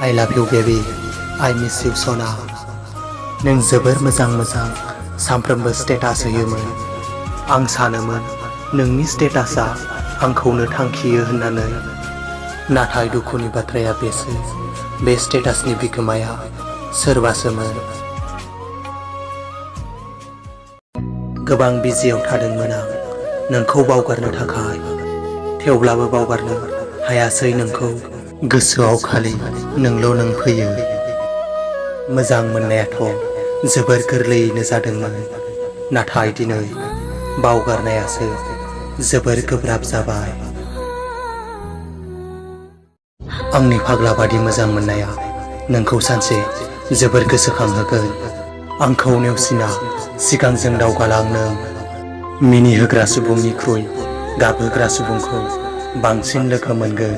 I love you baby, I miss you सना। नों जोबोर मोजां सानफ्रोमबो स्टेटास होयोमोन। आं सानोमोन नोंनि स्टेटासआ आंखौनो थांखियो होननानै। नाथाय दुखुनि बाथ्राया बेसो, बे स्टेटासनि बिगोमाया सोरबासोमोन। गोबां बिजियाव थादोंमोन आं नोंखौ बावगारनो थाखाय, थेवब्लाबो बावगारनो हायासै नोंखौ। गोसोआव खालि नों फैयो। मोजां मोननायाथ' जोबोर गोरलैयैनो जादोंमोन, नाथाय दिनै बावगारनायासो जोबोर गोब्राब जाबाय। आंनि फाग्ला बादि मोजां मोननाया नोंखौ सानसे जोबोर गोसोखांहोगोन। आंखौ नेवसिना सिगांजों दावगालां नों। मिनिहोग्रा सुबुंनिख्रुइ गाबहोग्रा सुबुंखौ बांसिन लोगो मोनगोन।